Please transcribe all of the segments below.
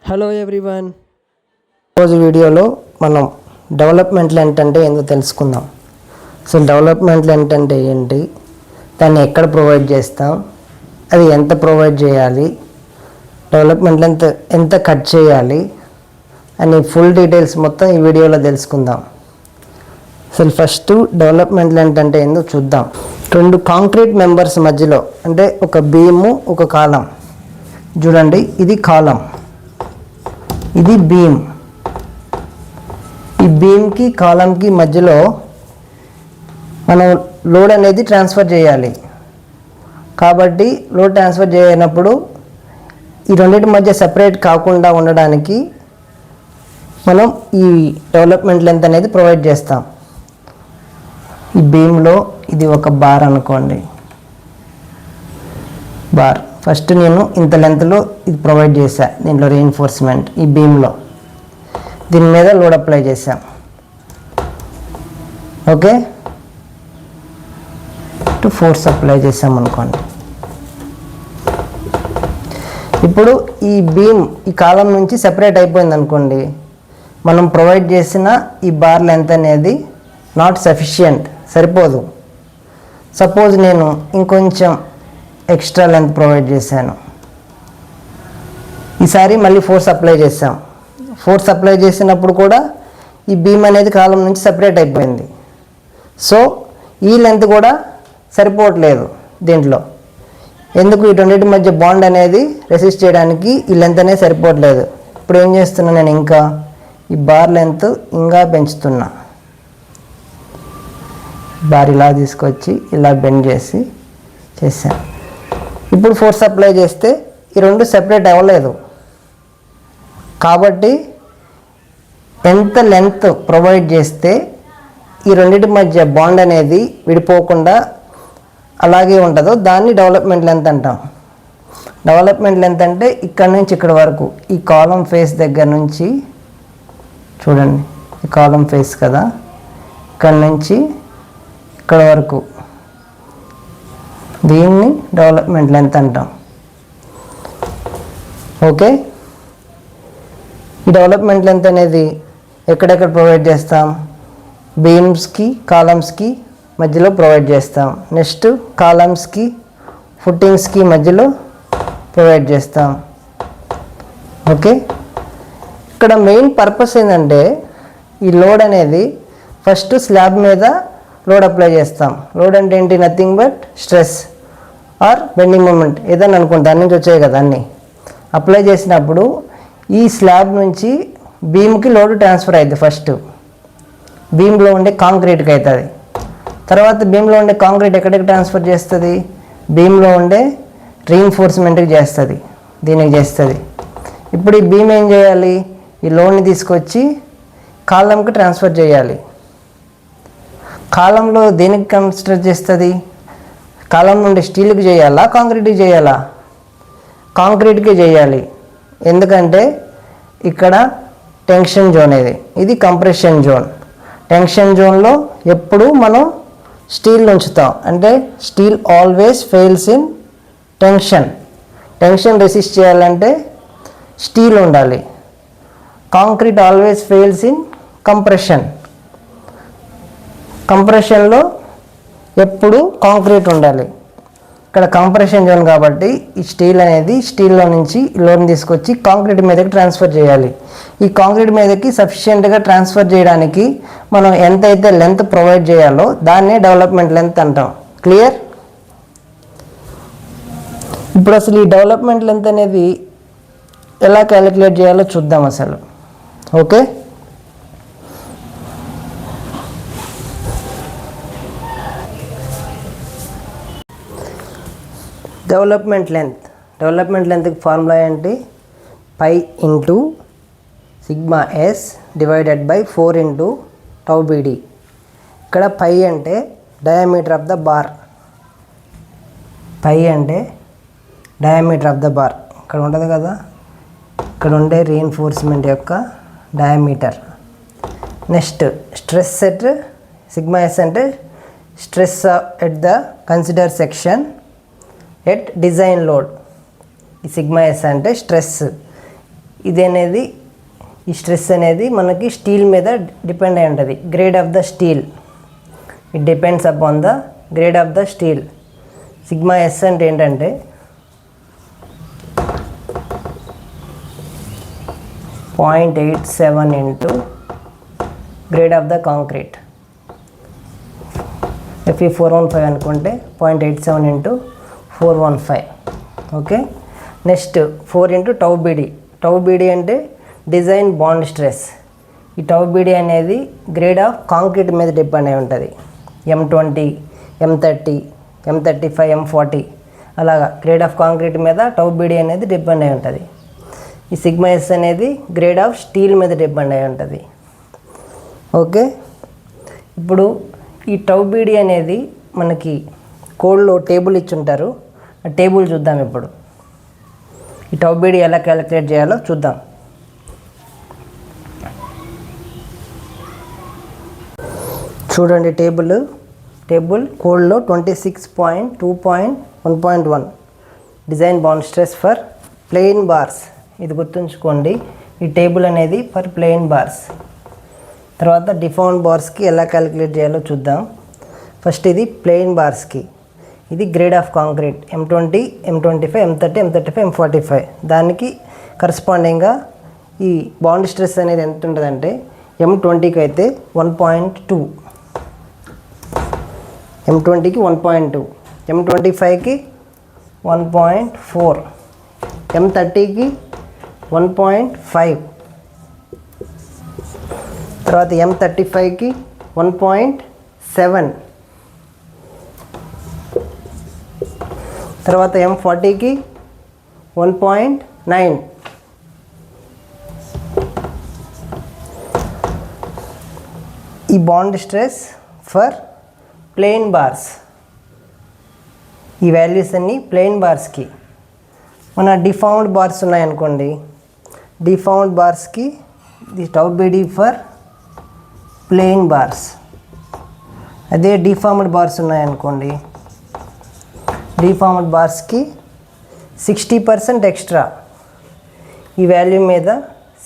Hello everyone, రోజు వీడియోలో మనం డెవలప్మెంట్ లెంత్ అంటే ఏందో తెలుసుకుందాం. అసలు డెవలప్మెంట్ లెంత్ అంటే ఏంటి, దాన్ని ఎక్కడ ప్రొవైడ్ చేస్తాం, అది ఎంత ప్రొవైడ్ చేయాలి, డెవలప్మెంట్ లెంత్ ఎంత కట్ చేయాలి అని ఫుల్ డీటెయిల్స్ మొత్తం ఈ వీడియోలో తెలుసుకుందాం. అసలు ఫస్ట్ డెవలప్మెంట్ లెంత్ అంటే ఏందో చూద్దాం. రెండు కాంక్రీట్ మెంబర్స్ మధ్యలో, అంటే ఒక బీము ఒక కాలం. చూడండి, ఇది కాలం, ఇది బీమ్. ఈ బీమ్కి కాలంకి మధ్యలో మనం లోడ్ అనేది ట్రాన్స్ఫర్ చేయాలి. కాబట్టి లోడ్ ట్రాన్స్ఫర్ చేయనప్పుడు ఈ రెండింటి మధ్య సెపరేట్ కాకుండా ఉండడానికి మనం ఈ డెవలప్మెంట్ లెంత్ అనేది ప్రొవైడ్ చేస్తాం. ఈ బీమ్లో ఇది ఒక బార్ అనుకోండి, బార్. ఫస్ట్ నేను ఇంత లెంత్లో ఇది ప్రొవైడ్ చేశా, దీంట్లో రీఎన్ఫోర్స్మెంట్ ఈ బీమ్లో, దీని మీద లోడ్ అప్లై చేసాం. ఓకే, ఫోర్స్ అప్లై చేసాం అనుకోండి. ఇప్పుడు ఈ బీమ్ ఈ కాలం నుంచి సెపరేట్ అయిపోయింది అనుకోండి, మనం ప్రొవైడ్ చేసిన ఈ బార్ లెంత్ అనేది నాట్ సఫిషియంట్, సరిపోదు. సపోజ్ నేను ఇంకొంచెం ఎక్స్ట్రా లెంత్ ప్రొవైడ్ చేశాను, ఈసారి మళ్ళీ ఫోర్స్ అప్లై చేసాం. ఫోర్స్ అప్లై చేసినప్పుడు కూడా ఈ బీమ్ అనేది కాలం నుంచి సెపరేట్ అయిపోయింది. సో ఈ లెంత్ కూడా సరిపోవట్లేదు దీంట్లో. ఎందుకు, ఈ రెండింటి మధ్య బాండ్ అనేది రెసిస్ట్ చేయడానికి ఈ లెంత్ అనేది సరిపోవట్లేదు. ఇప్పుడు ఏం చేస్తున్నా, నేను ఇంకా ఈ బార్ లెంత్ ఇంకా పెంచుతున్నా. బార్ ఇలా తీసుకొచ్చి ఇలా బెండ్ చేసి చేశాను. ఇప్పుడు ఫోర్స్ అప్లై చేస్తే ఈ రెండు సెపరేట్ అవ్వలేదు. కాబట్టి ఎంత లెంత్ ప్రొవైడ్ చేస్తే ఈ రెండింటి మధ్య బాండ్ అనేది విడిపోకుండా అలాగే ఉంటుందో దాన్ని డెవలప్మెంట్ లెంత్ అంటాం. డెవలప్మెంట్ లెంత్ అంటే ఇక్కడ నుంచి ఇక్కడ వరకు, ఈ కాలం ఫేస్ దగ్గర నుంచి, చూడండి ఈ కాలం ఫేస్ కదా, ఇక్కడ నుంచి ఇక్కడ వరకు, దీన్ని డెవలప్మెంట్ లెంత్ అంటాం. ఓకే, ఈ డెవలప్మెంట్ లెంత్ అనేది ఎక్కడెక్కడ ప్రొవైడ్ చేస్తాం, బీమ్స్కి కాలమ్స్కి మధ్యలో ప్రొవైడ్ చేస్తాం. నెక్స్ట్ కాలమ్స్కి ఫుట్టింగ్స్కి మధ్యలో ప్రొవైడ్ చేస్తాం. ఓకే, ఇక్కడ మెయిన్ పర్పస్ ఏంటంటే ఈ లోడ్ అనేది ఫస్ట్ స్లాబ్ మీద లోడ్ అప్లై చేస్తాం. లోడ్ అంటే ఏంటి, nothing but stress or bending moment ఏదైనా అనుకోండి, దాని నుంచి వచ్చాయి కదా అన్నీ. అప్లై చేసినప్పుడు ఈ స్లాబ్ నుంచి బీమ్కి లోడ్ ట్రాన్స్ఫర్ అవుతుంది. ఫస్ట్ బీమ్లో ఉండే కాంక్రీట్కి అవుతుంది. తర్వాత బీమ్లో ఉండే కాంక్రీట్ ఎక్కడికి ట్రాన్స్ఫర్ చేస్తుంది, బీమ్లో ఉండే రీఎన్ఫోర్స్మెంట్కి చేస్తుంది, దీనికి చేస్తుంది. ఇప్పుడు ఈ బీమ్ ఏం చేయాలి, ఈ లోడ్ని తీసుకొచ్చి కాలంకి ట్రాన్స్ఫర్ చేయాలి. కాలంలో దేనికి కన్స్ట్రక్ట్ చేస్తుంది, కాలం నుండి స్టీల్కి చేయాలా కాంక్రీట్కి చేయాలా, కాంక్రీట్కి చేయాలి. ఎందుకంటే ఇక్కడ టెన్షన్ జోన్, ఇది కంప్రెషన్ జోన్. టెన్షన్ జోన్లో ఎప్పుడు మనం స్టీల్ ఉంచుతాం, అంటే steel always fails in tension. Tension resist చేయాలంటే స్టీల్ ఉండాలి. Concrete always fails in compression. కంప్రెషన్లో ఎప్పుడు కాంక్రీట్ ఉండాలి. ఇక్కడ కంప్రెషన్ జోన్ కాబట్టి ఈ స్టీల్ అనేది స్టీల్లో నుంచి లోడ్ని తీసుకొచ్చి కాంక్రీట్ మీదకి ట్రాన్స్ఫర్ చేయాలి. ఈ కాంక్రీట్ మీదకి సఫిషియెంట్గా ట్రాన్స్ఫర్ చేయడానికి మనం ఎంతైతే లెంత్ ప్రొవైడ్ చేయాలో దాన్నే డెవలప్మెంట్ లెంత్ అంటాం. క్లియర్? ఇప్పుడు అసలు ఈ డెవలప్మెంట్ లెంత్ అనేది ఎలా క్యాలిక్యులేట్ చేయాలో చూద్దాం అసలు. ఓకే, డెవలప్మెంట్ లెంత్కి ఫార్ములా ఏంటి, pi into sigma S divided by 4 into tau BD. ఇక్కడ పై అంటే diameter of the bar, pi అంటే డయామీటర్ ఆఫ్ ద బార్. ఇక్కడ ఉంటుంది కదా, ఇక్కడ ఉండే రీఎన్ఫోర్స్మెంట్ యొక్క diameter. Next stress at sigma S అంటే stress at the consider section at design load. ఈ సిగ్మా ఎస్ అంటే స్ట్రెస్, ఇది అనేది ఈ స్ట్రెస్ అనేది మనకి స్టీల్ మీద డిపెండ్ అయి ఉంటుంది. Grade of the steel, it depends upon the grade of the steel. Sigma S అంటే ఏంటంటే 0.87 into grade of the concrete. FE 415 అనుకుంటే 0.87 into 415. Okay, next 4 into tau BD. Tau BD అంటే design bond stress. ఈ tau BD అనేది grade of concrete మీద depend అయి ఉంటుంది. M20, M30, M35, M40 అలాగా గ్రేడ్ ఆఫ్ కాంక్రీట్ మీద టౌ బీడీ అనేది డిపెండ్ అయి ఉంటుంది. ఈ సిగ్మా ఎస్ అనేది గ్రేడ్ ఆఫ్ స్టీల్ మీద డిపెండ్ అయి ఉంటుంది. ఓకే, ఇప్పుడు ఈ టౌ బీడీ అనేది మనకి కోడ్లో టేబుల్ ఇచ్చుంటారు. ఆ టేబుల్ చూద్దాం. ఇప్పుడు ఈ టౌ బీడీ ఎలా క్యాలిక్యులేట్ చేయాలో చూద్దాం. చూడండి, టేబుల్ కోడ్లో 26.2.1.1 design bond stress for plain bars. ఇది గుర్తుంచుకోండి, ఈ టేబుల్ అనేది ఫర్ ప్లెయిన్ బార్స్. తర్వాత డిఫాల్ట్ బార్స్కి ఎలా క్యాలిక్యులేట్ చేయాలో చూద్దాం. ఫస్ట్ ఇది ప్లెయిన్ బార్స్కి, ఇది grade of concrete M20, M25, M30, M35, M45. దానికి కరస్పాండింగ్గా ఈ బాండ్ స్ట్రెస్ అనేది ఎంత ఉంటుందంటే M20కి అయితే 1.2, M20కి 1.2, M25కి 1.4, M30కి 1.5, తర్వాత M35కి 1.7, తర్వాత M40కి 1.9. ఈ bond stress for plain bars. ఈ వాల్యూస్ అన్నీ ప్లెయిన్ బార్స్కి. మన డిఫార్మ్డ్ బార్స్ ఉన్నాయనుకోండి, డిఫార్మ్డ్ బార్స్కి the tau BD for plain bars. అదే డిఫార్మ్డ్ బార్స్ ఉన్నాయనుకోండి, డిఫార్మ్డ్ బార్స్కి 60% ఎక్స్ట్రా. ఈ వాల్యూ మీద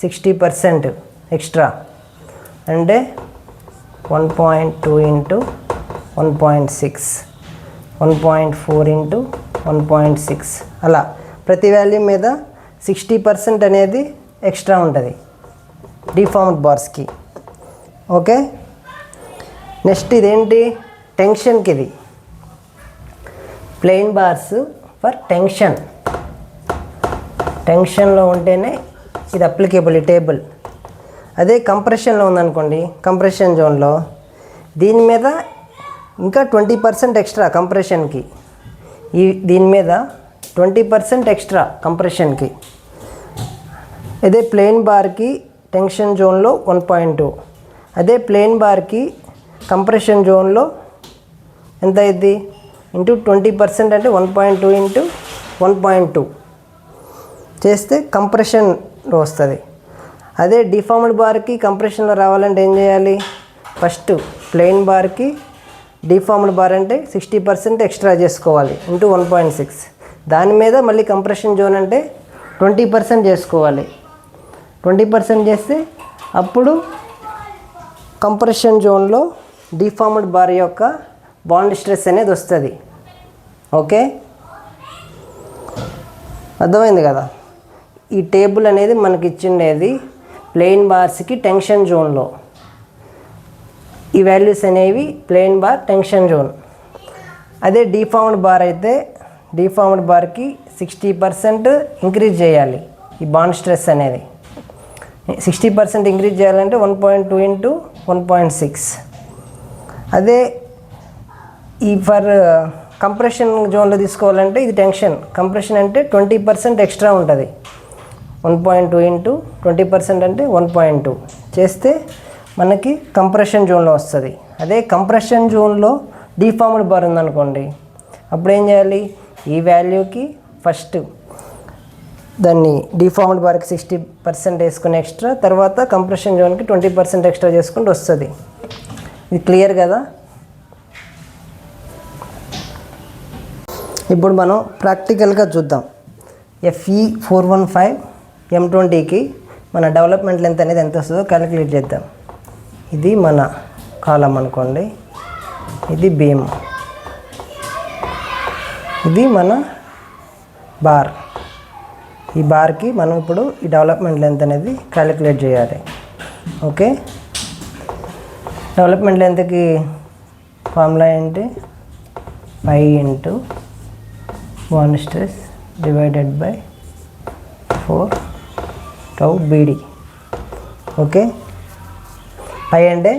60% ఎక్స్ట్రా అంటే 1.2 ఇంటూ 1.6, 1.4 ఇంటూ 1.6 అలా ప్రతి వాల్యూ మీద 60% అనేది ఎక్స్ట్రా ఉంటుంది డిఫార్మ్డ్ బార్స్కి. ఓకే, నెక్స్ట్ ఇదేంటి, టెన్షన్కి. ఇది ప్లెయిన్ బార్స్ ఫర్ టెన్షన్లో ఉంటేనే ఇది అప్లికేబుల్ ఈ టేబుల్. అదే కంప్రెషన్లో ఉందనుకోండి, కంప్రెషన్ జోన్లో దీని మీద ఇంకా 20% ఎక్స్ట్రా కంప్రెషన్కి. దీని మీద 20% ఎక్స్ట్రా కంప్రెషన్కి. అదే ప్లెయిన్ బార్కి టెన్షన్ జోన్లో 1.2, అదే ప్లెయిన్ బార్కి కంప్రెషన్ జోన్లో ఎంత అయింది ఇంటూ 20% అంటే 1.2 ఇంటూ 1.2 చేస్తే కంప్రెషన్లో వస్తుంది. అదే డిఫార్మ్డ్ బార్కి కంప్రెషన్లో రావాలంటే ఏం చేయాలి, ఫస్ట్ ప్లెయిన్ బార్కి డిఫార్మ్డ్ బార్ అంటే 60% ఎక్స్ట్రా చేసుకోవాలి ఇంటూ 1.6. దాని మీద మళ్ళీ కంప్రెషన్ జోన్ అంటే 20% చేసుకోవాలి. 20% చేస్తే అప్పుడు కంప్రెషన్ జోన్లో డిఫార్మ్డ్ బార్ యొక్క బాండ్ స్ట్రెస్ అనేది వస్తుంది. ఓకే, అర్థమైంది కదా. ఈ టేబుల్ అనేది మనకి ఇచ్చిండేది ప్లెయిన్ బార్స్కి టెన్షన్ జోన్లో. ఈ వాల్యూస్ అనేవి ప్లెయిన్ బార్ టెన్షన్ జోన్. అదే డిఫార్మ్డ్ బార్ అయితే డిఫార్మ్డ్ బార్కి 60% ఇంక్రీజ్ చేయాలి ఈ బాండ్ స్ట్రెస్ అనేది. 60% ఇంక్రీజ్ చేయాలంటే 1.2 ఇంటూ 1.6. అదే ఈ ఫర్ కంప్రెషన్ జోన్లో తీసుకోవాలంటే ఇది టెన్షన్. కంప్రెషన్ అంటే 20% ఎక్స్ట్రా ఉంటుంది. 1.2 ఇంటూ 20% అంటే 1.2 చేస్తే మనకి కంప్రెషన్ జోన్లో వస్తుంది. అదే కంప్రెషన్ జోన్లో డిఫార్మ్డ్ బార్ ఉందనుకోండి, అప్పుడు ఏం చేయాలి, ఈ వాల్యూకి ఫస్ట్ దాన్ని డిఫార్మ్డ్ బార్కి 60% వేసుకుని ఎక్స్ట్రా, తర్వాత కంప్రెషన్ జోన్కి 20% ఎక్స్ట్రా చేసుకుంటూ వస్తుంది. ఇది క్లియర్ కదా. ఇప్పుడు మనం ప్రాక్టికల్గా చూద్దాం. FE 415 M20కి మన డెవలప్మెంట్ లెంత్ అనేది ఎంత వస్తుందో క్యాలిక్యులేట్ చేద్దాం. ఇది మన కాలం అనుకోండి, ఇది బీమ్, ఇది మన బార్. ఈ బార్కి మనం ఇప్పుడు ఈ డెవలప్మెంట్ లెంత్ అనేది క్యాలిక్యులేట్ చేయాలి. ఓకే, డెవలప్మెంట్ లెంత్కి ఫార్ములా ఏంటి? Pi into bond stress divided by 4 tau BD. Okay, pi అంటే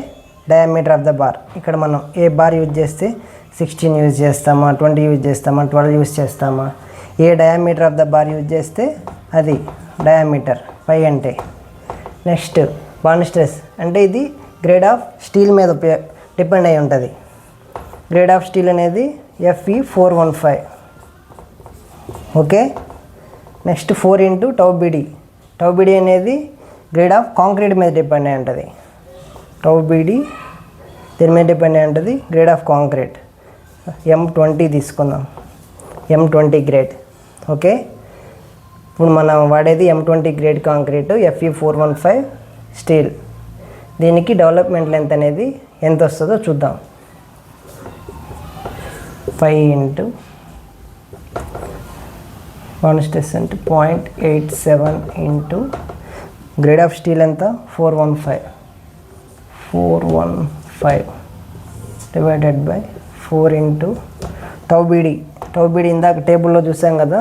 డయామీటర్ ఆఫ్ ద బార్. ఇక్కడ మనం ఏ బార్ యూజ్ చేస్తే 16 యూజ్ చేస్తామా, 20 యూజ్ చేస్తామా, 12 యూజ్ చేస్తామా, ఏ diameter of the bar use చేస్తే అది డయామీటర్ పై అంటే. నెక్స్ట్ బాండ్ స్ట్రెస్ అంటే ఇది గ్రేడ్ ఆఫ్ స్టీల్ మీద డిపెండ్ అయి ఉంటుంది. గ్రేడ్ ఆఫ్ స్టీల్ అనేది Fe 415. Okay, next 4 into tau BD అనేది గ్రేడ్ ఆఫ్ కాంక్రీట్ మీద డిపెండ్ అయి ఉంటుంది. టౌ బీడీ దీని మీద డిపెండ్ అయి ఉంటుంది, గ్రేడ్ ఆఫ్ కాంక్రీట్. M20 తీసుకుందాం, M20 గ్రేడ్. ఓకే, ఇప్పుడు మనం వాడేది M20 grade concrete, Fe 415 steel. దీనికి డెవలప్మెంట్ లెంత్ అనేది ఎంత వస్తుందో చూద్దాం. 5 ఇంటూ బాండ్ స్ట్రెస్ అంటే 0.87 ఇంటూ గ్రేడ్ ఆఫ్ స్టీల్ ఎంత 415 divided by 4 into tau BD ఇందాక టేబుల్లో చూసాం కదా.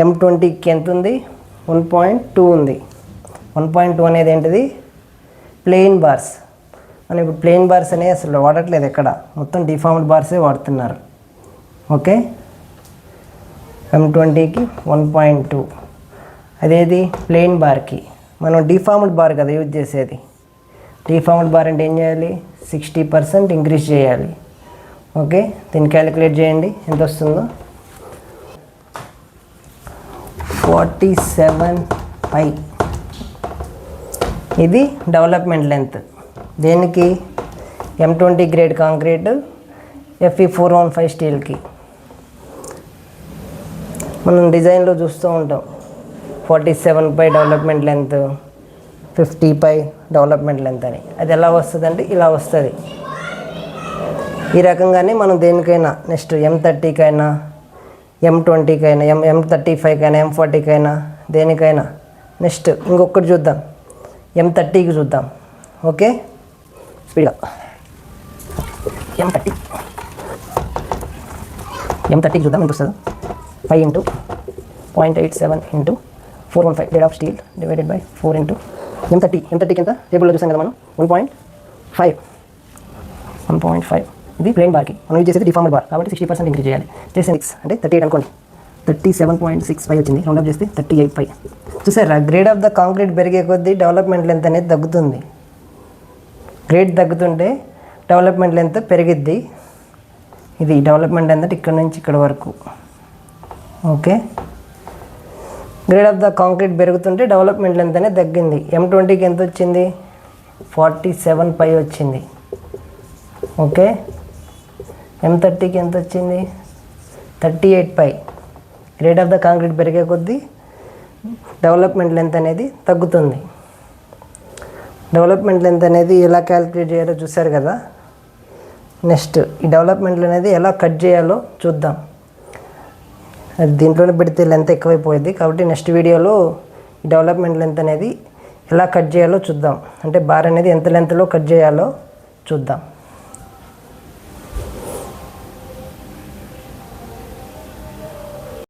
M20కి ఎంత ఉంది? 1.2 ఉంది. 1.2 అనేది ఏంటిది? Plain bars. మనం ఇప్పుడు ప్లెయిన్ బార్స్ అనేవి అసలు వాడట్లేదు, ఎక్కడ మొత్తం డిఫార్మ్డ్ బార్సే వాడుతున్నారు. ఓకే, M20కి 1.2. అదేది ప్లెయిన్ బార్కి మనం డిఫార్మ్డ్ బార్ కదా యూజ్ చేసేది. డిఫార్మ్డ్ బార్ అంటే ఏం చేయాలి? 60% ఇంక్రీజ్ చేయాలి. ఓకే, దీన్ని క్యాలిక్యులేట్ చేయండి ఎంత వస్తుందో. 47 ఇది డెవలప్మెంట్ లెంత్. దేనికి? M20 grade concrete Fe 415 స్టీల్కి. మనం డిజైన్లో చూస్తూ ఉంటాం 47 డెవలప్మెంట్ లెంత్, 50 డెవలప్మెంట్ లెంత్ అని. అది ఎలా వస్తుంది అంటే ఇలా వస్తుంది. ఈ రకంగానే మనం దేనికైనా నెక్స్ట్ M30కైనా, M20కైనా, M35కైనా, M40కైనా, దేనికైనా నెక్స్ట్ ఇంకొకటి చూద్దాం, M30కి చూద్దాం. ఓకే, స్పీడ్గా M30కి చూద్దాం ఎంత వస్తుందో. 5 into 0.87 into 415 grade of steel divided by 4 into M30కి ఎంత టేబుల్లో చూసాం కదా మనం 1.5. ఇది ప్లెయిన్ బార్కి మనం యూజ్ చేసేది డిఫార్మ్డ్ బార్ కాబట్టి 60% ఇంక్రీజ్ చేయాలి. చేసే 6 అంటే 38 అనుకోండి. 37.65 వచ్చింది, రౌండప్ చేస్తే 38. చూసారా, గ్రేడ్ ఆఫ్ ద కాంక్రీట్ పెరిగే కొద్దీ డెవలప్మెంట్ లెంత్ అనేది తగ్గుతుంది. గ్రేడ్ తగ్గుతుంటే డెవలప్మెంట్ లెంత్ పెరిగిద్ది. ఇది డెవలప్మెంట్ లెంత్ ఇక్కడ నుంచి ఇక్కడ వరకు. Okay, grade of the concrete పెరుగుతుంటే డెవలప్మెంట్ లెంత్ అనేది తగ్గింది. M20కి ఎంత వచ్చింది? 47 వచ్చింది. ఓకే, M30కి ఎంత వచ్చింది? 38. గ్రేడ్ ఆఫ్ ద కాంక్రీట్ పెరిగే కొద్దీ డెవలప్మెంట్ లెంత్ అనేది తగ్గుతుంది. డెవలప్మెంట్ లెంత్ అనేది ఎలా క్యాలిక్యులేట్ చేయాలో చూసారు కదా. నెక్స్ట్ ఈ డెవలప్మెంట్ అనేది ఎలా కట్ చేయాలో చూద్దాం. అది దీంట్లోనే పెడితే లెంత్ ఎక్కువైపోయింది కాబట్టి నెక్స్ట్ వీడియోలో ఈ డెవలప్మెంట్ లెంత్ అనేది ఎలా కట్ చేయాలో చూద్దాం. అంటే బార్ అనేది ఎంత లెంత్లో కట్ చేయాలో చూద్దాం.